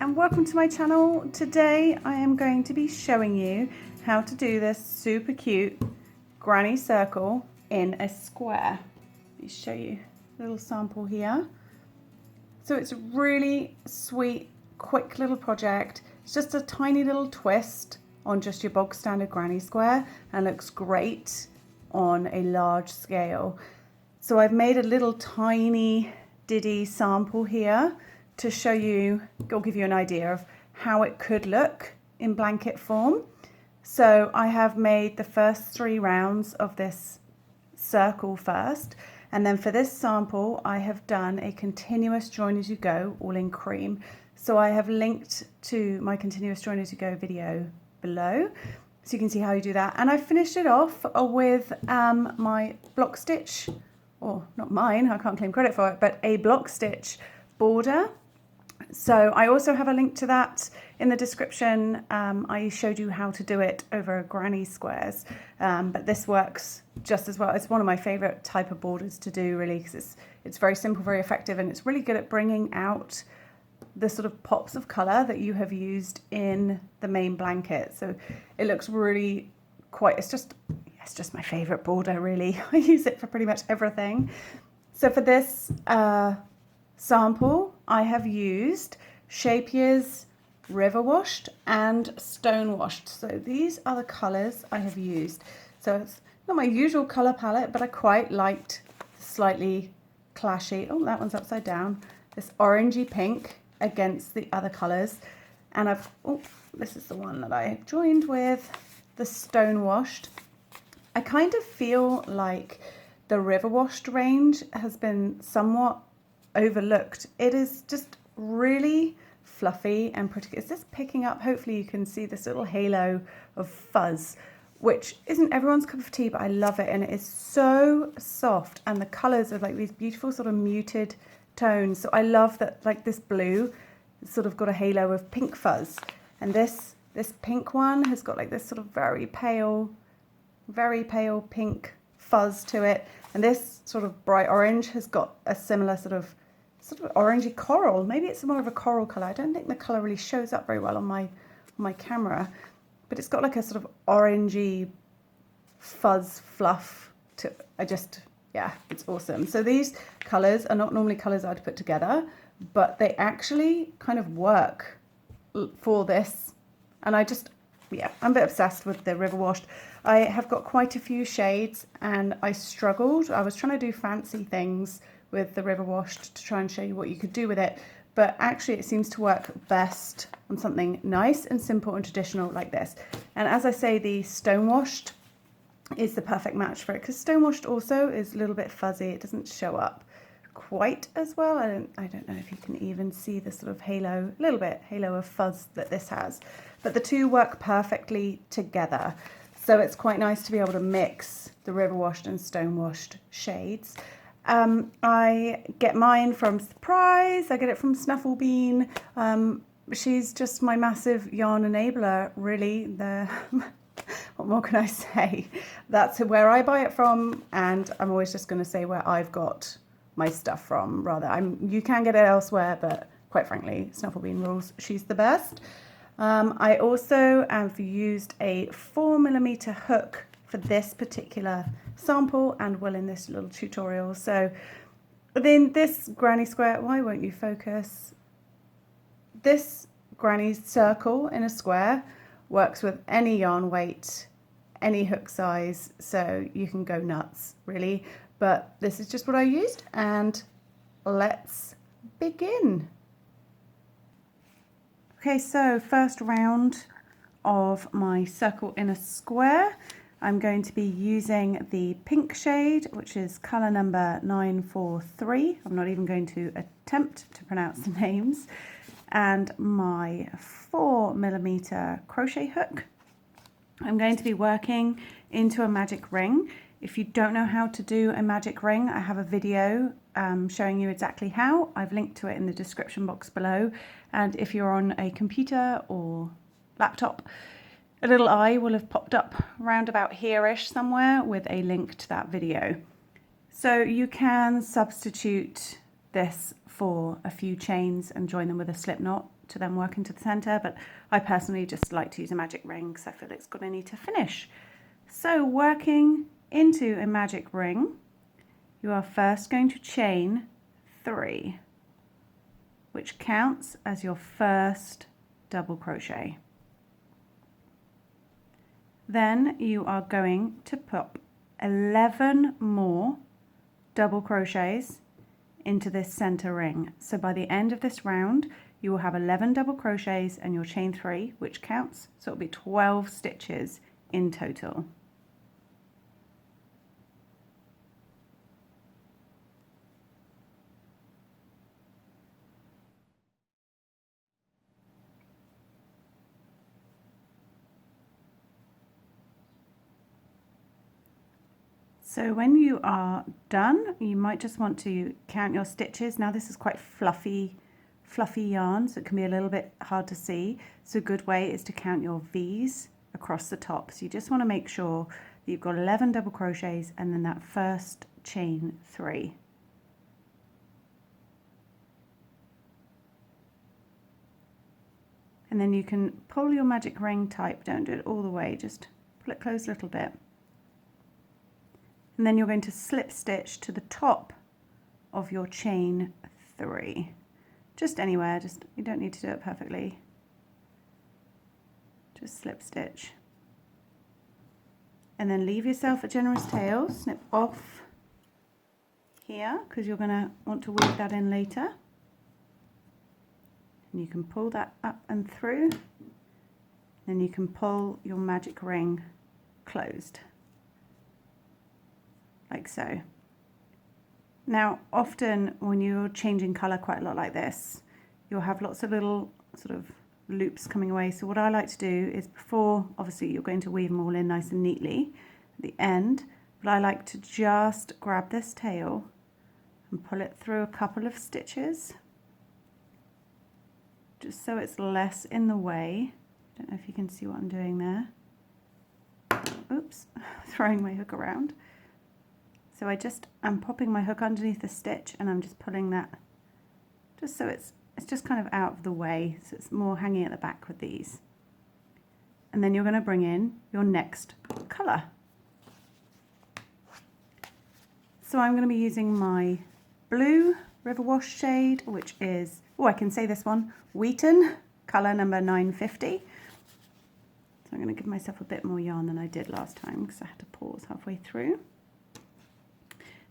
and welcome to my channel. Today I am going to be showing you how to do this super cute granny circle in a square. Let me show you a little sample here. So it's a really sweet, quick little project. It's just a tiny little twist on just your bog standard granny square and looks great on a large scale. So I've made a little tiny diddy sample here to show you, or give you an idea of how it could look in blanket form. So I have made the first 3 rounds of this circle first, and then for this sample I have done a continuous join as you go, all in cream. So I have linked to my continuous join as you go video below, so you can see how you do that. And I finished it off with my block stitch, or not mine, I can't claim credit for it, but a block stitch border. So I also have a link to that in the description. I showed you how to do it over granny squares, but this works just as well. It's one of my favorite type of borders to do, really, because it's very simple, very effective, and it's really good at bringing out the sort of pops of color that you have used in the main blanket. So it looks really quite, it's just my favorite border, really. I use it for pretty much everything. So for this sample, I have used Scheepjes River Washed and Stone Washed. So these are the colors I have used. So it's not my usual color palette, but I quite liked the slightly clashy, oh, that one's upside down, this orangey pink against the other colors. And this is the one that I joined with the Stone Washed. I kind of feel like the River Washed range has been somewhat overlooked. It is just really fluffy and pretty. Is this picking up? Hopefully you can see this little halo of fuzz, which isn't everyone's cup of tea, but I love it, and it is so soft, and the colors are like these beautiful sort of muted tones. So I love that, like this blue sort of got a halo of pink fuzz, and this pink one has got like this sort of very pale pink fuzz to it, and this sort of bright orange has got a similar sort of orangey coral. Maybe it's more of a coral color. I don't think the color really shows up very well on my camera, but it's got like a sort of orangey fuzz fluff to yeah, it's awesome. So these colors are not normally colors I'd put together, but they actually kind of work for this, and I'm a bit obsessed with the River Washed. I have got quite a few shades, and I struggled. I was trying to do fancy things with the River Washed to try and show you what you could do with it, but actually it seems to work best on something nice and simple and traditional like this. And as I say, the Stone Washed is the perfect match for it, because Stone Washed also is a little bit fuzzy. It doesn't show up quite as well. I don't know if you can even see the sort of halo of fuzz that this has, but the two work perfectly together. So it's quite nice to be able to mix the River Washed and Stone Washed shades. I get mine from Surprise. I get it from Snuffle Bean. She's just my massive yarn enabler, really. What more can I say? That's where I buy it from, and I'm always just going to say where I've got my stuff from. You can get it elsewhere, but quite frankly, Snuffle Bean rules. She's the best. I also have used a 4mm hook for this particular sample, and will in this little tutorial. So within this granny square, why won't you focus? This granny circle in a square works with any yarn weight, any hook size, so you can go nuts, really. But this is just what I used, and let's begin. Okay, so first round of my circle in a square, I'm going to be using the pink shade, which is color number 943. I'm not even going to attempt to pronounce the names. And my 4mm crochet hook. I'm going to be working into a magic ring. If you don't know how to do a magic ring, I have a video showing you exactly how. I've linked to it in the description box below. And if you're on a computer or laptop, a little eye will have popped up round about here-ish somewhere with a link to that video. So you can substitute this for a few chains and join them with a slip knot to then work into the center, but I personally just like to use a magic ring because I feel it's got a neater finish. So working into a magic ring, you are first going to chain 3, which counts as your first double crochet. Then you are going to pop 11 more double crochets into this center ring. So by the end of this round, you will have 11 double crochets and you'll chain 3, which counts. So it'll be 12 stitches in total. So when you are done, you might just want to count your stitches. Now this is quite fluffy yarn, so it can be a little bit hard to see. So a good way is to count your V's across the top. So you just want to make sure that you've got 11 double crochets and then that first chain 3. And then you can pull your magic ring tight, don't do it all the way, just pull it close a little bit. And then you're going to slip stitch to the top of your chain 3. Just anywhere, you don't need to do it perfectly. Just slip stitch. And then leave yourself a generous tail, snip off here, because you're going to want to weave that in later. And you can pull that up and through. Then you can pull your magic ring closed. Like so. Now often when you're changing colour quite a lot like this, you'll have lots of little sort of loops coming away. So what I like to do is, before obviously you're going to weave them all in nice and neatly at the end, but I like to just grab this tail and pull it through a couple of stitches just so it's less in the way. I don't know if you can see what I'm doing there. Oops, throwing my hook around. So I'm popping my hook underneath the stitch and I'm just pulling that just so it's just kind of out of the way, so it's more hanging at the back with these. And then you're going to bring in your next colour. So I'm going to be using my blue River Wash shade, which is, I can say this one, Wheaton, colour number 950. So I'm going to give myself a bit more yarn than I did last time because I had to pause halfway through.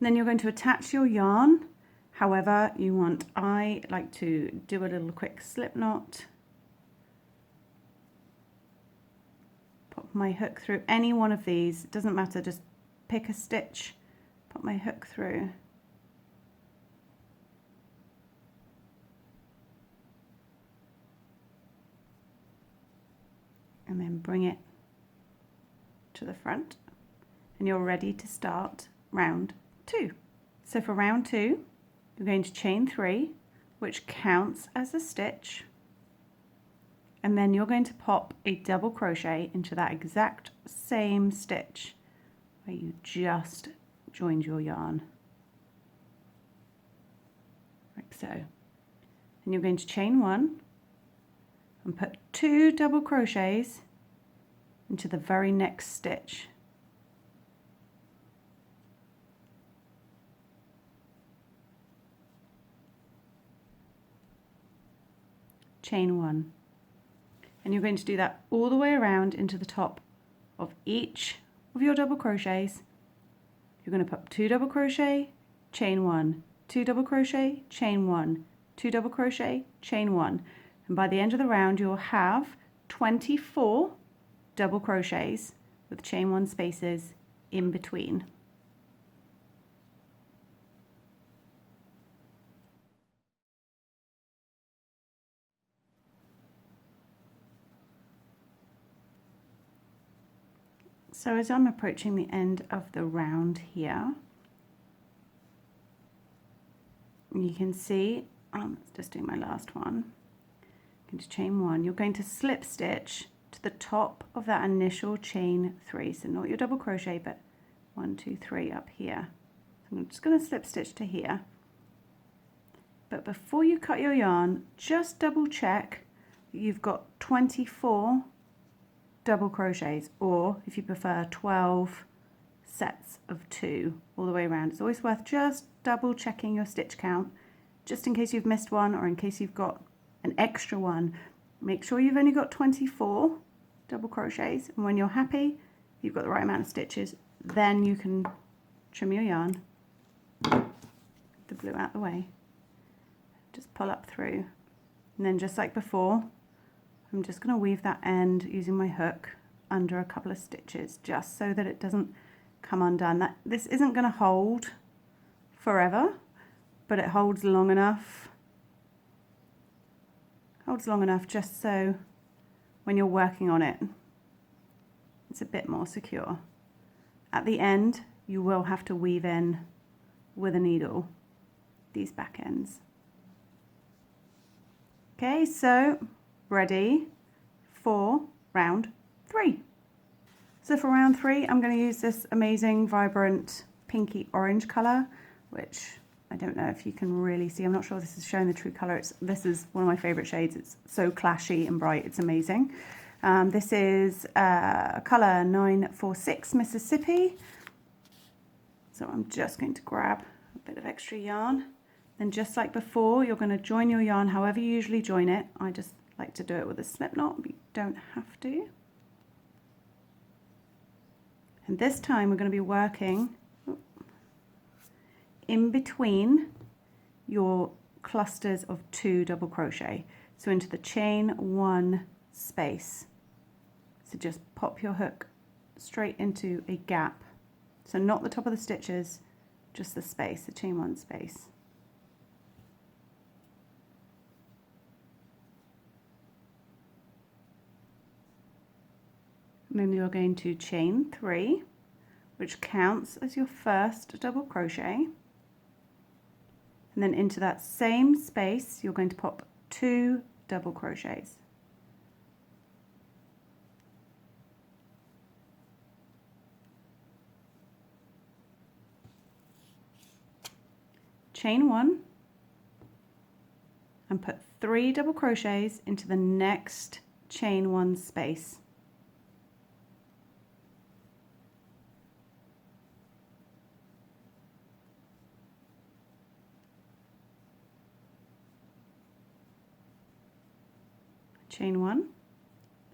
And then you're going to attach your yarn however you want. I like to do a little quick slip knot. Pop my hook through any one of these. It doesn't matter, just pick a stitch, pop my hook through. And then bring it to the front. And you're ready to start round 2. So for round 2, you're going to chain 3, which counts as a stitch, and then you're going to pop a double crochet into that exact same stitch where you just joined your yarn, like so. And you're going to chain 1 and put 2 double crochets into the very next stitch. Chain 1, and you're going to do that all the way around into the top of each of your double crochets. You're going to put 2 double crochet, chain 1, 2 double crochet, chain 1, 2 double crochet, chain 1, and by the end of the round you'll have 24 double crochets with chain 1 spaces in between. So as I'm approaching the end of the round here, you can see, just doing my last one, I'm going to chain 1, you're going to slip stitch to the top of that initial chain 3, so not your double crochet, but 1, 2, 3 up here. So I'm just going to slip stitch to here. But before you cut your yarn, just double check you've got 24 double crochets, or if you prefer 12 sets of 2 all the way around. It's always worth just double checking your stitch count, just in case you've missed one or in case you've got an extra one. Make sure you've only got 24 double crochets, and when you're happy you've got the right amount of stitches, then you can trim your yarn, the blue out the way, just pull up through, and then just like before, I'm just going to weave that end using my hook under a couple of stitches, just so that it doesn't come undone. This isn't going to hold forever, but it holds long enough. Holds long enough just so when you're working on it, it's a bit more secure. At the end, you will have to weave in with a needle these back ends. Okay, so ready for round 3. So for round 3, I'm going to use this amazing vibrant pinky orange colour, which I don't know if you can really see. I'm not sure this is showing the true colour. This is one of my favourite shades. It's so clashy and bright. It's amazing. This is colour 946 Mississippi. So I'm just going to grab a bit of extra yarn. Then just like before, you're going to join your yarn however you usually join it. I just like to do it with a slip knot, but you don't have to. And this time we're going to be working in between your clusters of 2 double crochet. So into the chain 1 space. So just pop your hook straight into a gap. So not the top of the stitches, just the space, the chain 1 space. And then you're going to chain 3, which counts as your first double crochet. And then into that same space, you're going to pop 2 double crochets. Chain 1 and put 3 double crochets into the next chain 1 space. Chain 1,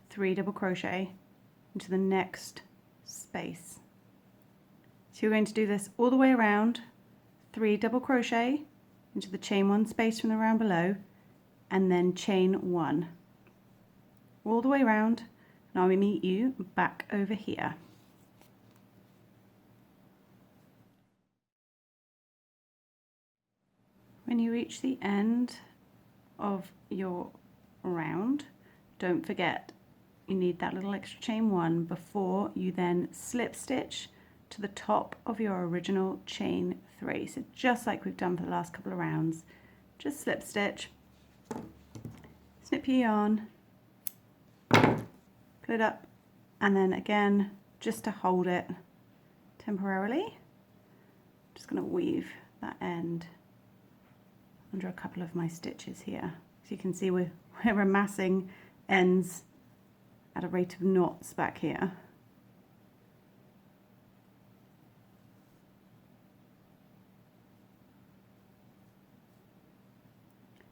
3 double crochet into the next space. So you're going to do this all the way around, 3 double crochet into the chain 1 space from the round below, and then chain 1 all the way around, and I will meet you back over here. When you reach the end of your round, don't forget you need that little extra chain 1 before you then slip stitch to the top of your original chain 3. So just like we've done for the last couple of rounds, just slip stitch, snip your yarn, put it up, and then again, just to hold it temporarily, just going to weave that end under a couple of my stitches here. So you can see we're amassing ends at a rate of knots back here.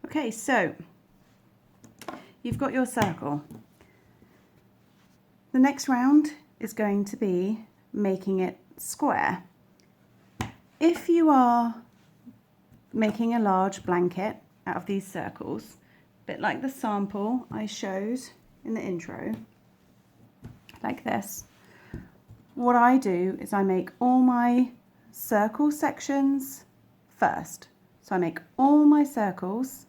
Okay, so you've got your circle. The next round is going to be making it square. If you are making a large blanket out of these circles, a bit like the sample I showed in the intro, like this, what I do is I make all my circle sections first. So I make all my circles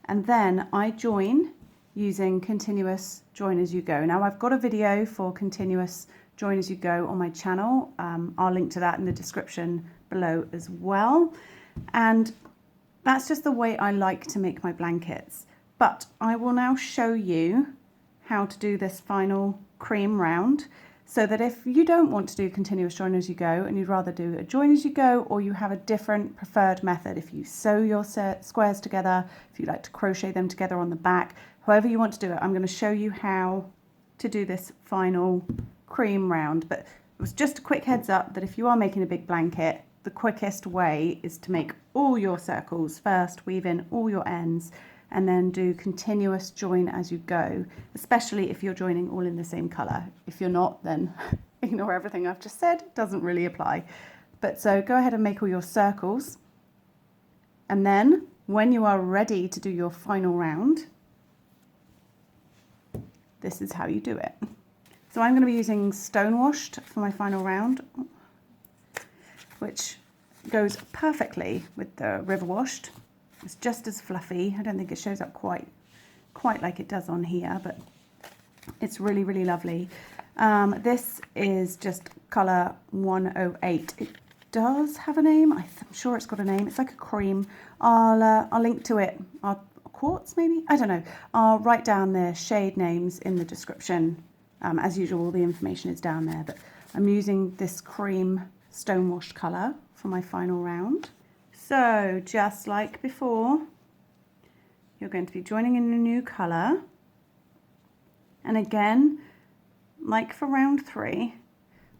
and then I join using continuous join as you go. Now I've got a video for continuous join as you go on my channel. I'll link to that in the description below as well. And that's just the way I like to make my blankets. But I will now show you how to do this final cream round, so that if you don't want to do continuous join as you go and you'd rather do a join as you go, or you have a different preferred method, if you sew your squares together, if you like to crochet them together on the back, however you want to do it. I'm going to show you how to do this final cream round, but it was just a quick heads up that if you are making a big blanket, the quickest way is to make all your circles first, weave in all your ends, and then do continuous join as you go, especially if you're joining all in the same colour. If you're not, then ignore everything I've just said, it doesn't really apply. But so go ahead and make all your circles, and then when you are ready to do your final round, this is how you do it. So I'm going to be using stone washed for my final round, which goes perfectly with the river washed. It's just as fluffy. I don't think it shows up quite like it does on here, but it's really, really lovely. This is just colour 108. It does have a name. I'm sure it's got a name. It's like a cream. I'll link to it. Quartz maybe? I don't know. I'll write down the shade names in the description. As usual, all the information is down there, but I'm using this cream stone washed colour for my final round. So just like before, you're going to be joining in a new colour, and again, like for round 3,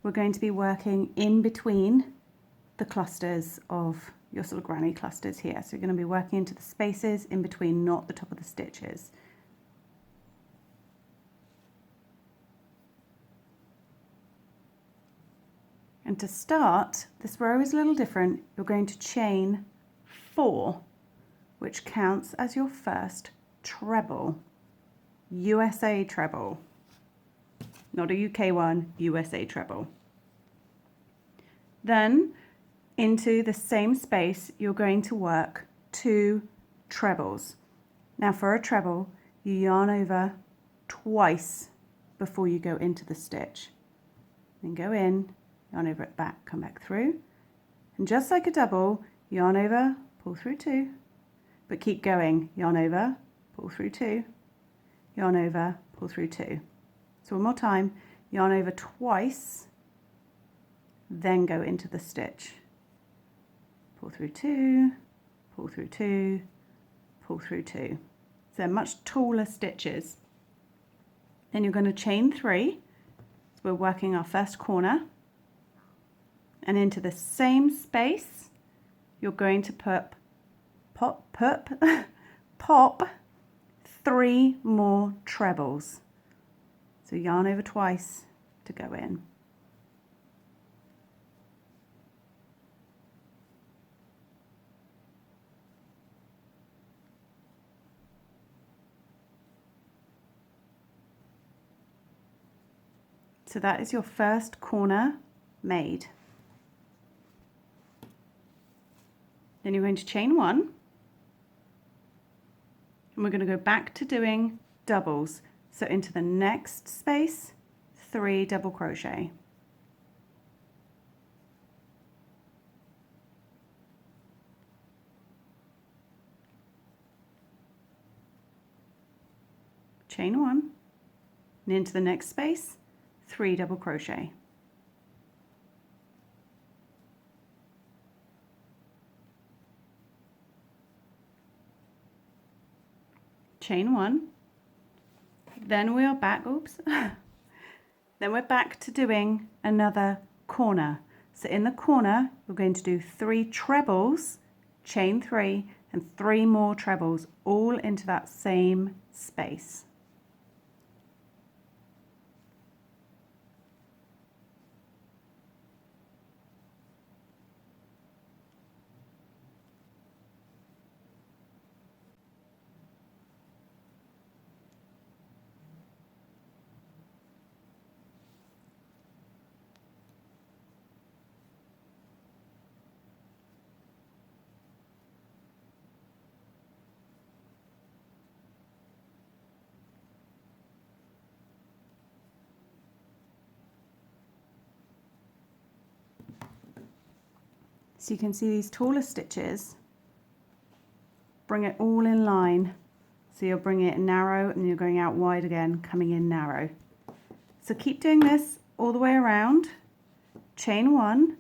we're going to be working in between the clusters of your sort of granny clusters here. So you're going to be working into the spaces in between, not the top of the stitches. And to start, this row is a little different. You're going to chain 4, which counts as your first treble. USA treble. Not a UK one, USA treble. Then into the same space, you're going to work 2 trebles. Now for a treble, you yarn over twice before you go into the stitch. Then go in, yarn over it back, come back through, and just like a double, yarn over, pull through 2, but keep going, yarn over, pull through 2, yarn over, pull through 2. So one more time, yarn over twice, then go into the stitch. Pull through 2, pull through 2, pull through 2. So they're much taller stitches. Then you're going to chain 3, so we're working our first corner, and into the same space you're going to pop 3 more trebles. So yarn over twice to go in. So that is your first corner made. Then you're going to chain 1, and we're going to go back to doing doubles. So into the next space, 3 double crochet. Chain 1, and into the next space, 3 double crochet. Chain 1, then we are back, then we're back to doing another corner. So in the corner, we're going to do 3 trebles, chain 3, and 3 more trebles, all into that same space. So you can see these taller stitches, bring it all in line. So you're bringing it narrow and you're going out wide again, coming in narrow. So keep doing this all the way around. Chain 1,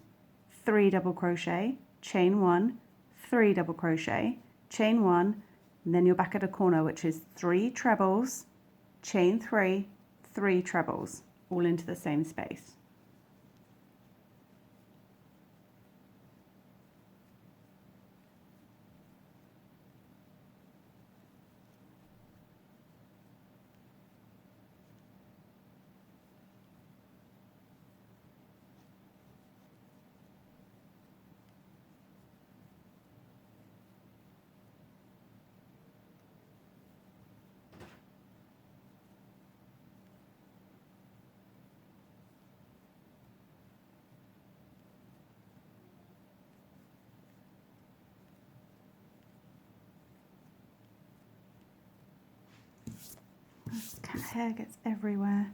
3 double crochet, chain 1, 3 double crochet, chain 1, and then you're back at a corner, which is 3 trebles, chain 3, 3 trebles, all into the same space. This cat hair gets everywhere.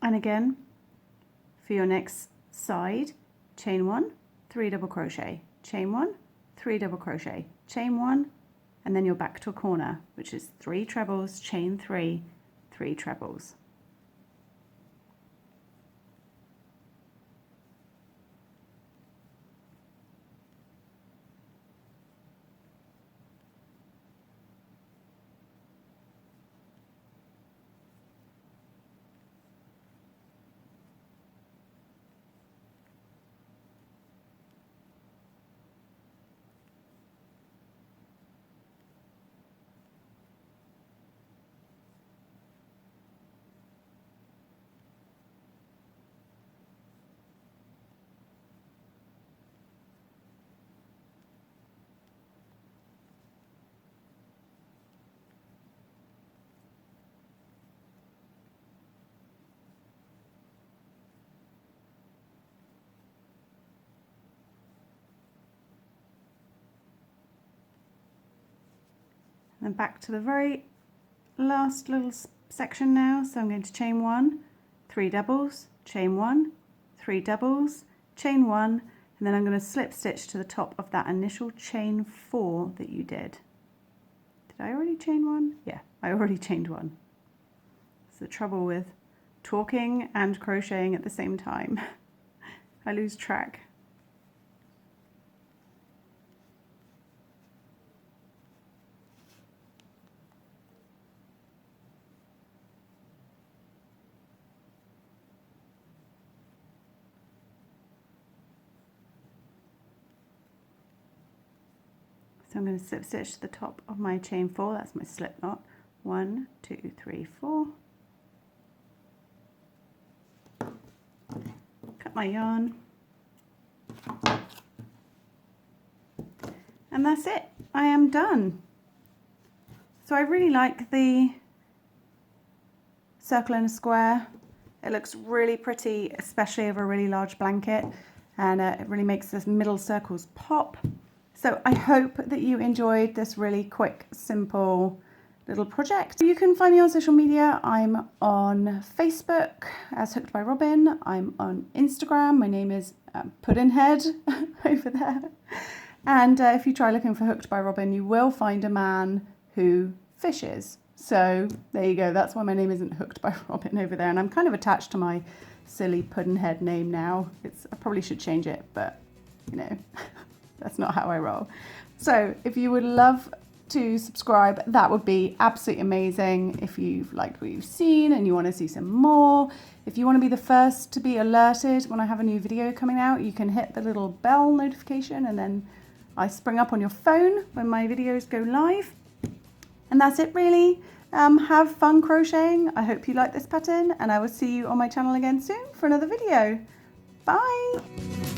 And again, for your next side, chain 1, 3 double crochet, chain 1, 3 double crochet, chain 1, and then you're back to a corner, which is 3 trebles, chain 3, 3 trebles. And back to the very last little section now. So I'm going to chain 1, 3 doubles, chain 1, 3 doubles, chain 1, and then I'm going to slip stitch to the top of that initial chain 4 that you did. Did I already chain 1? Yeah, I already chained 1. It's the trouble with talking and crocheting at the same time. I lose track. So I'm going to slip stitch to the top of my chain 4, that's my slip knot. 1, 2, 3, 4. Cut my yarn. And that's it, I am done. So I really like the circle and a square. It looks really pretty, especially over a really large blanket, and it really makes the middle circles pop. So I hope that you enjoyed this really quick, simple little project. You can find me on social media. I'm on Facebook as Hooked by Robin. I'm on Instagram. My name is Puddinhead over there. And if you try looking for Hooked by Robin, you will find a man who fishes. So there you go. That's why my name isn't Hooked by Robin over there. And I'm kind of attached to my silly Puddinhead name now. I probably should change it, but you know, that's not how I roll. So if you would love to subscribe, that would be absolutely amazing. If you've liked what you've seen and you want to see some more, if you want to be the first to be alerted when I have a new video coming out, you can hit the little bell notification and then I spring up on your phone when my videos go live. And that's it really. Have fun crocheting. I hope you like this pattern and I will see you on my channel again soon for another video. Bye.